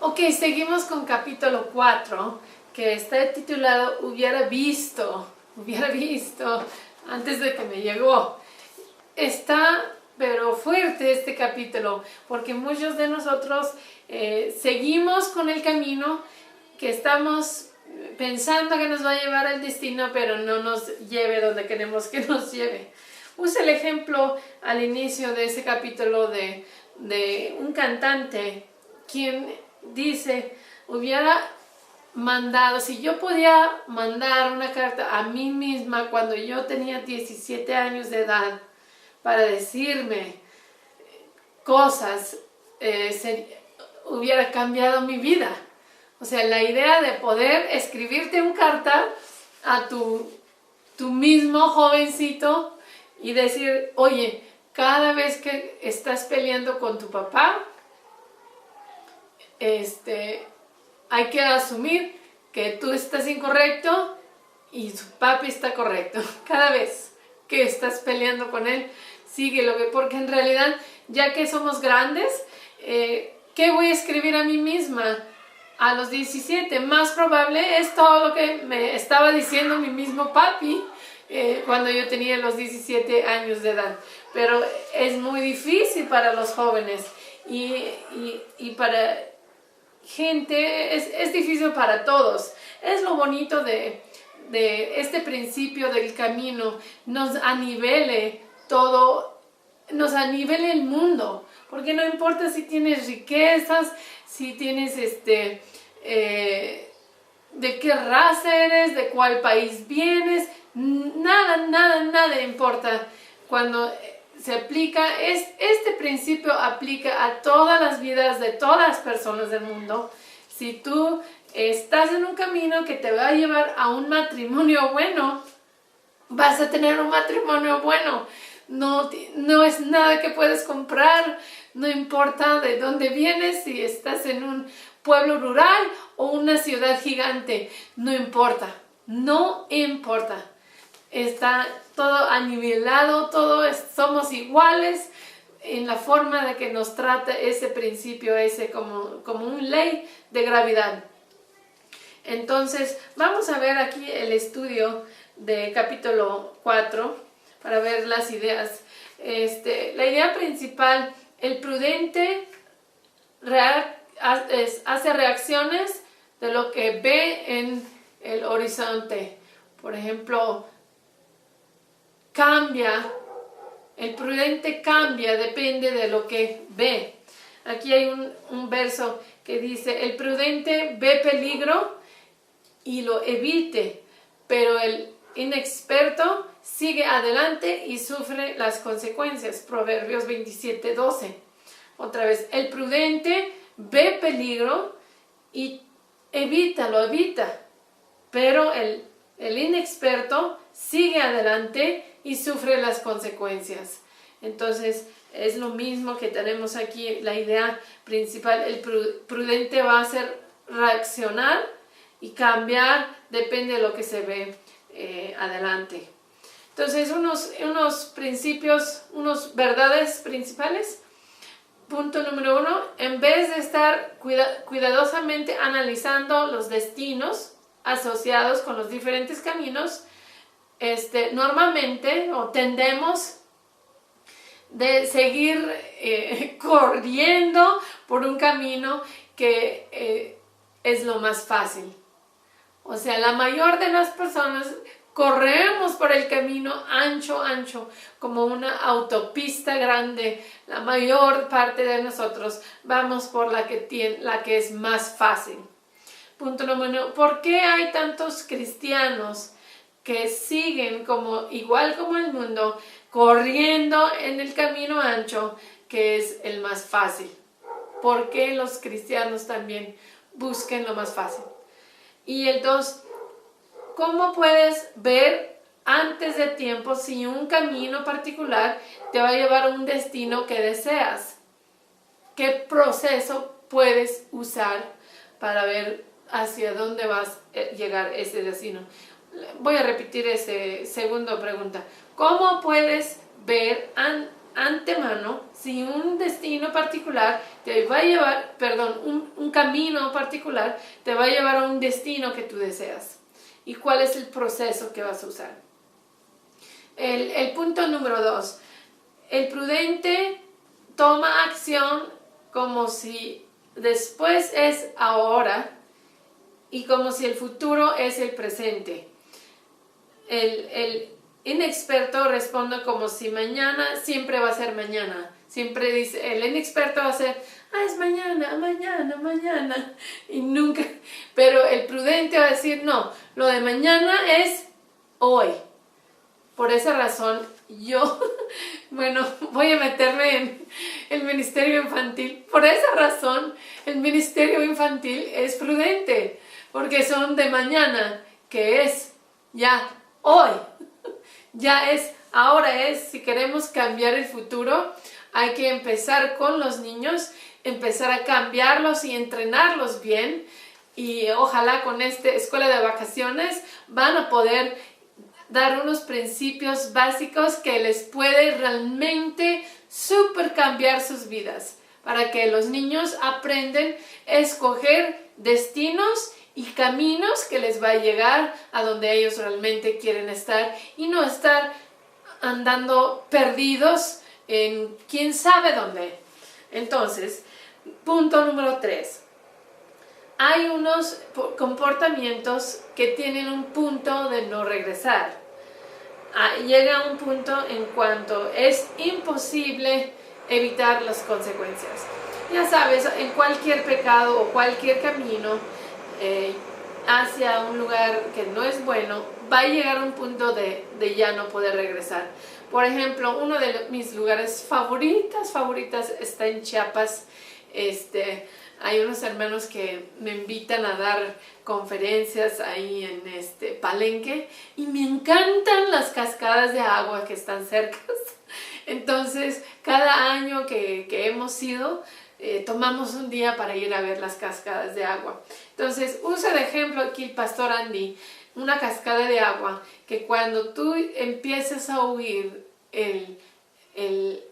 Ok, seguimos con capítulo 4, que está titulado Hubiera visto, antes de que me llegó. Está, pero fuerte este capítulo, porque muchos de nosotros seguimos con el camino que estamos pensando que nos va a llevar al destino, pero no nos lleve donde queremos que nos lleve. Use el ejemplo al inicio de ese capítulo de un cantante quien dice, hubiera mandado, si yo podía mandar una carta a mí misma cuando yo tenía 17 años de edad para decirme cosas, hubiera cambiado mi vida. O sea, la idea de poder escribirte una carta a tu mismo jovencito y decir, oye, cada vez que estás peleando con tu papá, hay que asumir que tú estás incorrecto y su papi está correcto. Cada vez que estás peleando con él, síguelo, porque en realidad, ya que somos grandes, ¿qué voy a escribir a mí misma a los 17? Más probable es todo lo que me estaba diciendo mi mismo papi cuando yo tenía los 17 años de edad. Pero es muy difícil para los jóvenes y para gente, es difícil para todos. Es lo bonito de este principio del camino, nos anivele todo, nos anivele el mundo, porque no importa si tienes riquezas, si tienes de qué raza eres, de cuál país vienes, nada importa. Cuando se aplica, este principio aplica a todas las vidas de todas las personas del mundo. Si tú estás en un camino que te va a llevar a un matrimonio bueno, vas a tener un matrimonio bueno. No es nada que puedes comprar, no importa de dónde vienes, si estás en un pueblo rural o una ciudad gigante, no importa. Está todo anivelado, somos iguales en la forma de que nos trata ese principio, como una ley de gravedad. Entonces, vamos a ver aquí el estudio de capítulo 4 para ver las ideas. La idea principal, el prudente hace reacciones de lo que ve en el horizonte. Por ejemplo, el prudente cambia, depende de lo que ve. Aquí hay un verso que dice, el prudente ve peligro y lo evite, pero el inexperto sigue adelante y sufre las consecuencias. Proverbios 27:12. Otra vez, el prudente ve peligro y lo evita, pero el inexperto sigue adelante y sufre las consecuencias. Entonces, es lo mismo que tenemos aquí, la idea principal. El prudente va a hacer reaccionar y cambiar, depende de lo que se ve adelante. Entonces, unos principios, unas verdades principales. Punto número 1, en vez de estar cuidadosamente analizando los destinos asociados con los diferentes caminos, normalmente o tendemos de seguir corriendo por un camino que es lo más fácil. O sea, la mayor de las personas corremos por el camino ancho, como una autopista grande. La mayor parte de nosotros vamos por la que es más fácil. Punto número 1. ¿Por qué hay tantos cristianos que siguen igual como el mundo, corriendo en el camino ancho, que es el más fácil? ¿Por qué los cristianos también busquen lo más fácil? Y el 2, ¿cómo puedes ver antes de tiempo si un camino particular te va a llevar a un destino que deseas? ¿Qué proceso puedes usar para ver hacia dónde vas a llegar ese destino? Voy a repetir esa segunda pregunta. ¿Cómo puedes ver antemano si un destino particular te va a llevar, perdón, un camino particular te va a llevar a un destino que tú deseas. ¿Y cuál es el proceso que vas a usar? El punto número 2. El prudente toma acción como si después es ahora y como si el futuro es el presente. El inexperto responde como si mañana siempre va a ser mañana. Siempre dice, el inexperto va a ser, es mañana, mañana, mañana. Y nunca, pero el prudente va a decir, no, lo de mañana es hoy. Por esa razón, yo, bueno, voy a meterme en el ministerio infantil. Por esa razón, el ministerio infantil es prudente, porque son de mañana, que es ya hoy. Ya es, ahora es, si queremos cambiar el futuro, hay que empezar con los niños, empezar a cambiarlos y entrenarlos bien. Y ojalá con esta escuela de vacaciones van a poder dar unos principios básicos que les puede realmente súper cambiar sus vidas, para que los niños aprendan a escoger destinos y caminos que les va a llegar a donde ellos realmente quieren estar y no estar andando perdidos en quién sabe dónde. Entonces, punto número 3. Hay unos comportamientos que tienen un punto de no regresar. Llega un punto en cuanto es imposible evitar las consecuencias. Ya sabes, en cualquier pecado o cualquier camino hacia un lugar que no es bueno, va a llegar un punto de ya no poder regresar. Por ejemplo, uno de mis lugares favoritas está en Chiapas. Hay unos hermanos que me invitan a dar conferencias ahí en Palenque y me encantan las cascadas de agua que están cerca. Entonces, cada año que hemos ido, tomamos un día para ir a ver las cascadas de agua. Entonces, usa de ejemplo aquí el pastor Andy, una cascada de agua que cuando tú empieces a oír el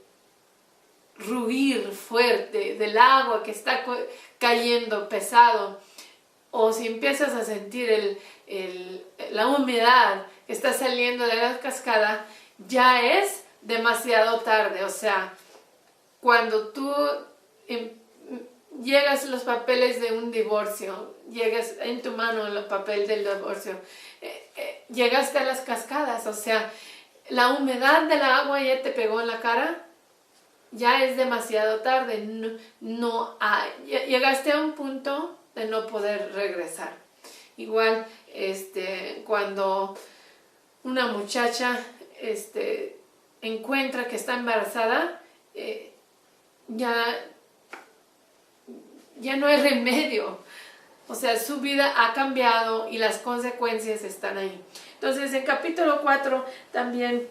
ruir fuerte del agua que está cayendo pesado, o si empiezas a sentir la humedad que está saliendo de la cascada, ya es demasiado tarde. O sea, cuando tú llegas a los papeles de un divorcio, llegas en tu mano el papel del divorcio, llegaste a las cascadas, o sea, la humedad del agua ya te pegó en la cara, ya es demasiado tarde, llegaste a un punto de no poder regresar. Igual, cuando una muchacha encuentra que está embarazada, ya no hay remedio. O sea, su vida ha cambiado y las consecuencias están ahí. Entonces, en capítulo 4 también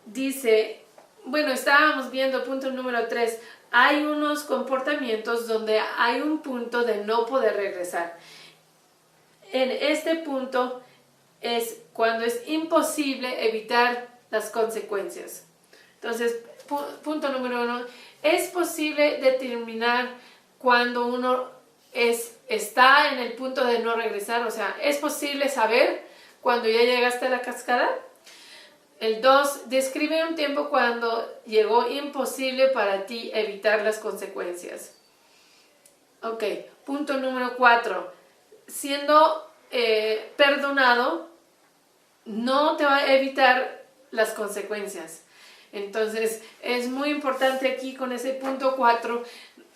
dice, bueno, estábamos viendo punto número 3, hay unos comportamientos donde hay un punto de no poder regresar. En este punto es cuando es imposible evitar las consecuencias. Entonces, punto número 1, es posible determinar cuando uno está en el punto de no regresar, o sea, es posible saber cuando ya llegaste a la cascada. El 2, describe un tiempo cuando llegó imposible para ti evitar las consecuencias. Ok, punto número 4, siendo perdonado no te va a evitar las consecuencias. Entonces es muy importante aquí con ese punto 4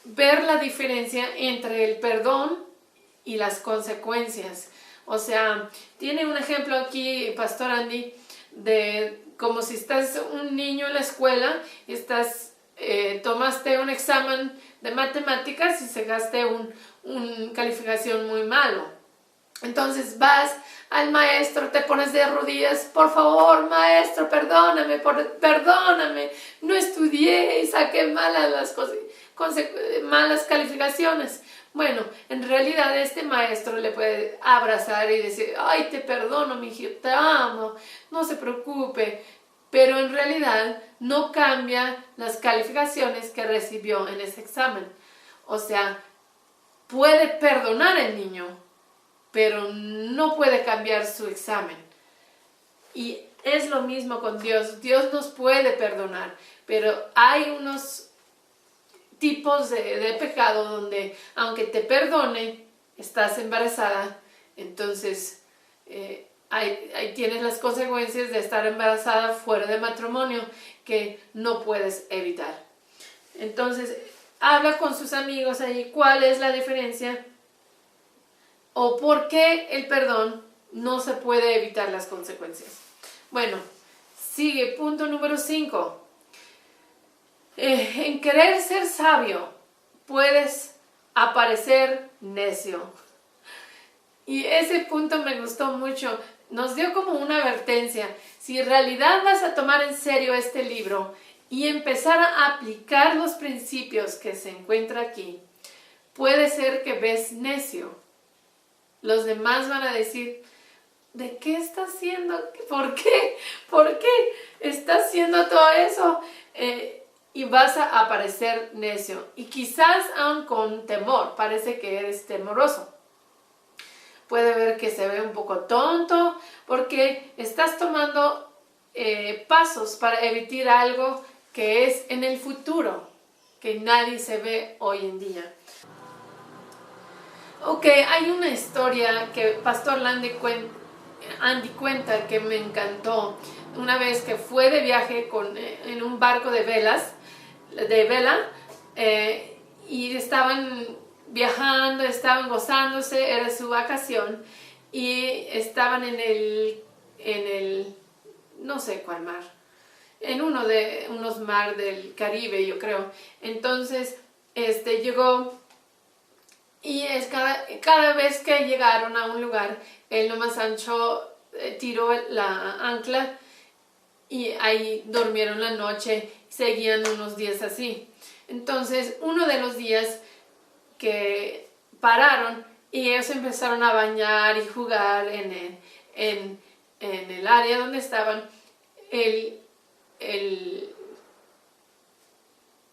ver la diferencia entre el perdón y las consecuencias. O sea, tiene un ejemplo aquí Pastor Andy de como si estás un niño en la escuela y tomaste un examen de matemáticas y sacaste una calificación muy malo. Entonces vas al maestro, te pones de rodillas, por favor maestro, perdóname, no estudié y saqué malas calificaciones. Bueno, en realidad este maestro le puede abrazar y decir, ay, te perdono, mi hijo, te amo, no se preocupe. pero en realidad no cambia las calificaciones que recibió en ese examen. O sea, puede perdonar al niño, pero no puede cambiar su examen. Y es lo mismo con Dios. Dios nos puede perdonar, pero hay unos tipos de pecado donde, aunque te perdone, estás embarazada, entonces ahí tienes las consecuencias de estar embarazada fuera de matrimonio que no puedes evitar. Entonces, habla con sus amigos ahí cuál es la diferencia o por qué el perdón no se puede evitar las consecuencias. Bueno, sigue punto número 5. En querer ser sabio puedes aparecer necio. Y ese punto me gustó mucho. Nos dio como una advertencia. Si en realidad vas a tomar en serio este libro y empezar a aplicar los principios que se encuentra aquí, puede ser que ves necio. Los demás van a decir, ¿de qué está haciendo? ¿Por qué? ¿Por qué está haciendo todo eso? Y vas a aparecer necio. Y quizás aún con temor, parece que eres temoroso. Puede ver que se ve un poco tonto porque estás tomando pasos para evitar algo que es en el futuro, que nadie se ve hoy en día. Ok, hay una historia que Pastor Andy cuenta que me encantó. Una vez que fue de viaje en un barco de vela, y estaban viajando, estaban gozándose, era su vacación, y estaban en el no sé cuál mar, en unos mar del Caribe, yo creo. Entonces, llegó, y cada vez que llegaron a un lugar, él nomás tiró la ancla, y ahí durmieron la noche, seguían unos días así. Entonces, uno de los días que pararon y ellos empezaron a bañar y jugar en el área donde estaban, el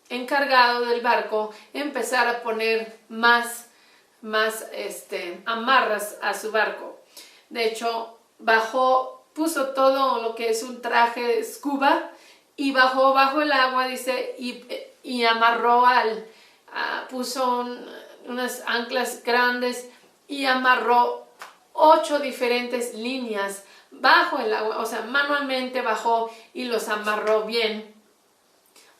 encargado del barco empezar a poner más amarras a su barco. De hecho, puso todo lo que es un traje de scuba y bajó bajo el agua, dice, y amarró puso unas anclas grandes y amarró 8 diferentes líneas bajo el agua, o sea, manualmente bajó y los amarró bien.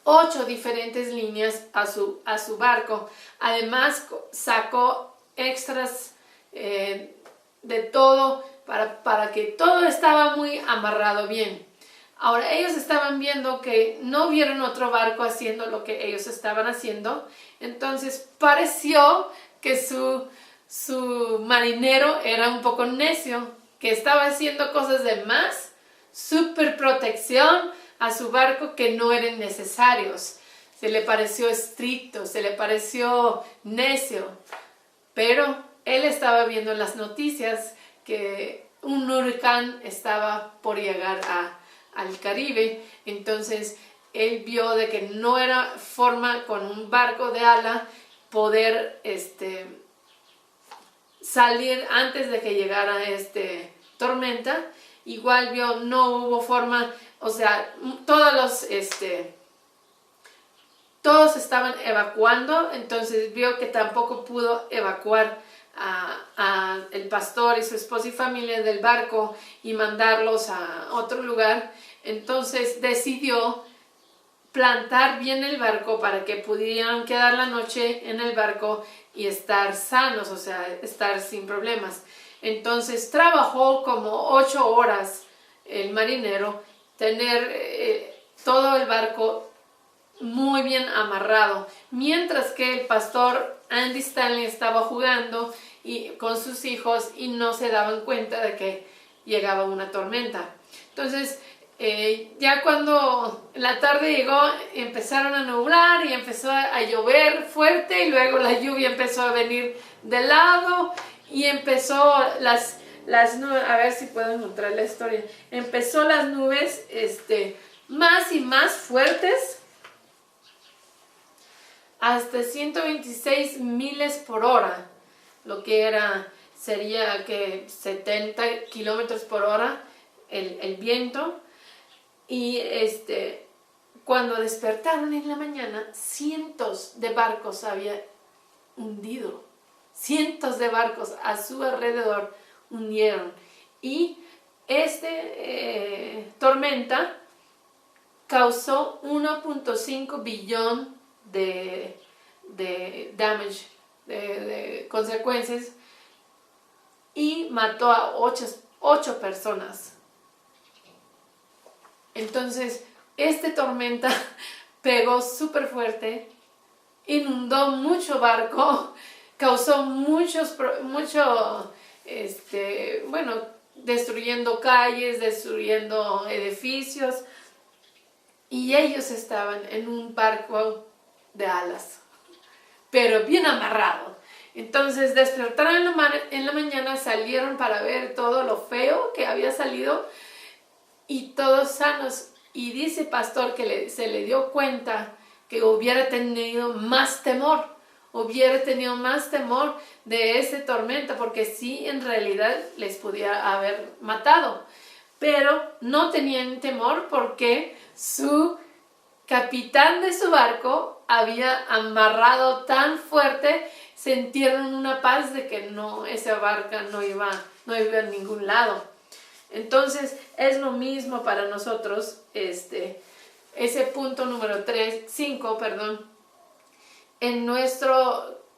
8 diferentes líneas a su barco. Además, sacó extras de todo para que todo estaba muy amarrado bien. Ahora, ellos estaban viendo que no vieron otro barco haciendo lo que ellos estaban haciendo. Entonces, pareció que su marinero era un poco necio, que estaba haciendo cosas de más, super protección a su barco que no eran necesarios. Se le pareció estricto, se le pareció necio. Pero él estaba viendo en las noticias que un huracán estaba por llegar al Caribe. Entonces él vio de que no era forma con un barco de ala poder salir antes de que llegara tormenta. Igual vio, no hubo forma, o sea, todos estaban evacuando, entonces vio que tampoco pudo evacuar a el pastor y su esposa y familia del barco y mandarlos a otro lugar. Entonces decidió plantar bien el barco para que pudieran quedar la noche en el barco y estar sanos, o sea, estar sin problemas. Entonces trabajó como 8 horas el marinero, tener todo el barco muy bien amarrado, mientras que el pastor Andy Stanley estaba jugando con sus hijos y no se daban cuenta de que llegaba una tormenta. Entonces, ya cuando la tarde llegó, empezaron a nublar y empezó a llover fuerte, y luego la lluvia empezó a venir de lado y empezó las nubes, a ver si puedo encontrar la historia, empezó las nubes más y más fuertes, hasta 126 millas por hora, lo que sería que 70 kilómetros por hora el viento. Y cuando despertaron en la mañana, cientos de barcos había hundido. Cientos de barcos a su alrededor hundieron. Y tormenta causó 1.5 billón de damage, de consecuencias, y mató a 8 personas. Entonces, tormenta pegó súper fuerte, inundó mucho barco, causó destruyendo calles, destruyendo edificios, y ellos estaban en un barco de alas, pero bien amarrado. Entonces despertaron en la mañana, salieron para ver todo lo feo que había salido, y todos sanos. Y dice el pastor que se le dio cuenta que hubiera tenido más temor de esa tormenta, porque sí, en realidad les pudiera haber matado, pero no tenían temor porque su capitán de su barco había amarrado tan fuerte. Sintieron una paz de que esa barca no iba a ningún lado. Entonces es lo mismo para nosotros. Ese punto número 5,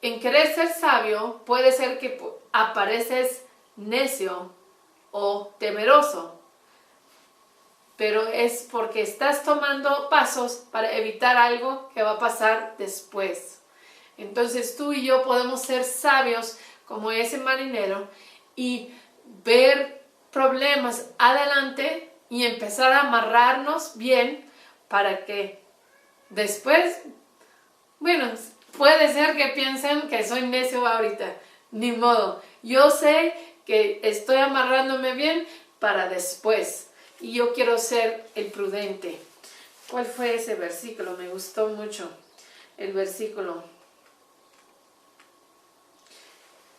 en querer ser sabio, puede ser que apareces necio o temeroso, pero es porque estás tomando pasos para evitar algo que va a pasar después. Entonces tú y yo podemos ser sabios como ese marinero y ver problemas adelante y empezar a amarrarnos bien para que después, puede ser que piensen que soy necio ahorita, ni modo. Yo sé que estoy amarrándome bien para después, y yo quiero ser el prudente. ¿Cuál fue ese versículo? Me gustó mucho el versículo.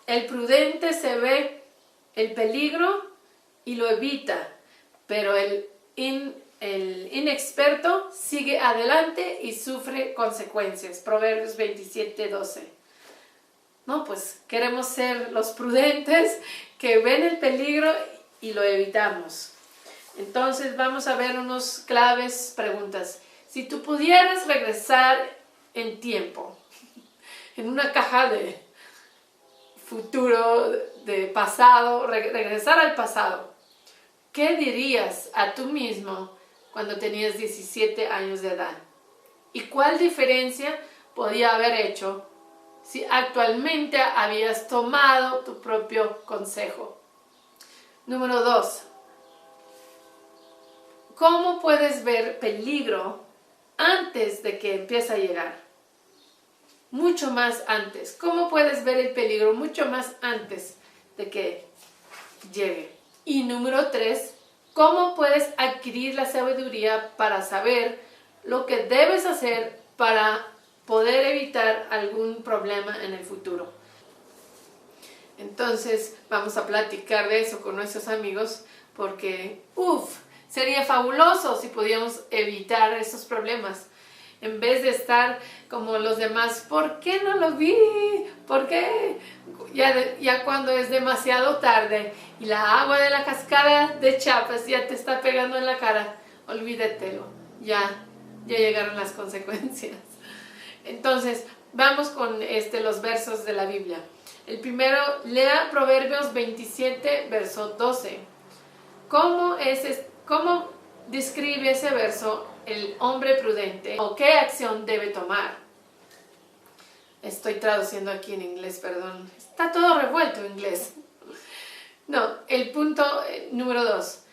El prudente se ve el peligro y lo evita, pero el inexperto sigue adelante y sufre consecuencias. Proverbios 27:12. No, pues queremos ser los prudentes que ven el peligro y lo evitamos. Entonces vamos a ver unos claves preguntas. Si tú pudieras regresar en tiempo, en una caja de futuro, de pasado, regresar al pasado, ¿qué dirías a tú mismo cuando tenías 17 años de edad? ¿Y cuál diferencia podía haber hecho si actualmente habías tomado tu propio consejo? Número 2. ¿Cómo puedes ver peligro antes de que empiece a llegar? Mucho más antes. ¿Cómo puedes ver el peligro mucho más antes de que llegue? Y número 3. ¿Cómo puedes adquirir la sabiduría para saber lo que debes hacer para poder evitar algún problema en el futuro? Entonces vamos a platicar de eso con nuestros amigos, porque sería fabuloso si pudiéramos evitar esos problemas. En vez de estar como los demás, ¿por qué no lo vi? ¿Por qué? Ya cuando es demasiado tarde y la agua de la cascada de Chiapas ya te está pegando en la cara, olvídatelo, ya llegaron las consecuencias. Entonces, vamos con los versos de la Biblia. El primero, lea Proverbios 27, verso 12. ¿Cómo describe ese verso el hombre prudente, o qué acción debe tomar? Estoy traduciendo aquí en inglés, perdón. Está todo revuelto en inglés. No, el punto número 2.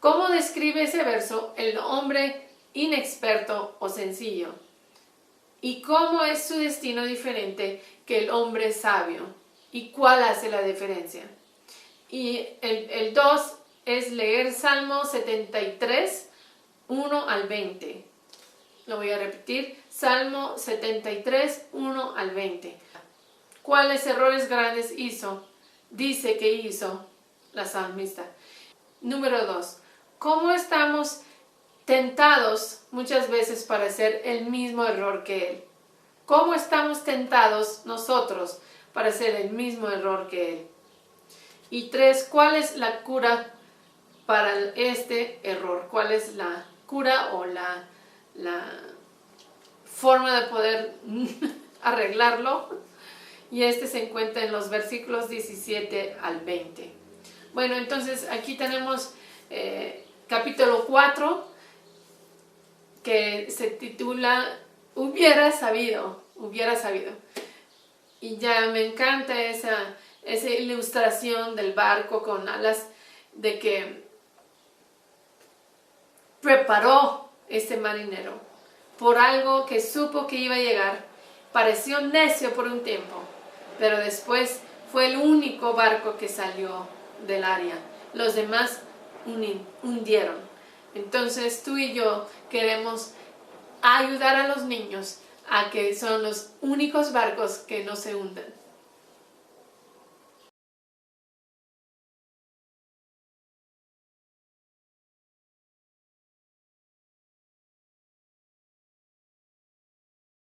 ¿Cómo describe ese verso el hombre inexperto o sencillo? ¿Y cómo es su destino diferente que el hombre sabio? ¿Y cuál hace la diferencia? Y el 2 es leer Salmo 73, 1 al 20. Lo voy a repetir. Salmo 73, 1 al 20. ¿Cuáles errores grandes hizo? Dice que hizo la salmista. Número 2. ¿Cómo estamos tentados muchas veces para hacer el mismo error que él? ¿Cómo estamos tentados nosotros para hacer el mismo error que él? Y 3. ¿Cuál es la cura para este error? ¿Cuál es la cura o la forma de poder arreglarlo? Y este se encuentra en los versículos 17 al 20. Bueno, entonces aquí tenemos capítulo 4, que se titula Hubiera sabido. Y ya me encanta esa ilustración del barco con alas, de que preparó este marinero por algo que supo que iba a llegar. Pareció necio por un tiempo, pero después fue el único barco que salió del área. Los demás hundieron. Entonces tú y yo queremos ayudar a los niños a que son los únicos barcos que no se hunden.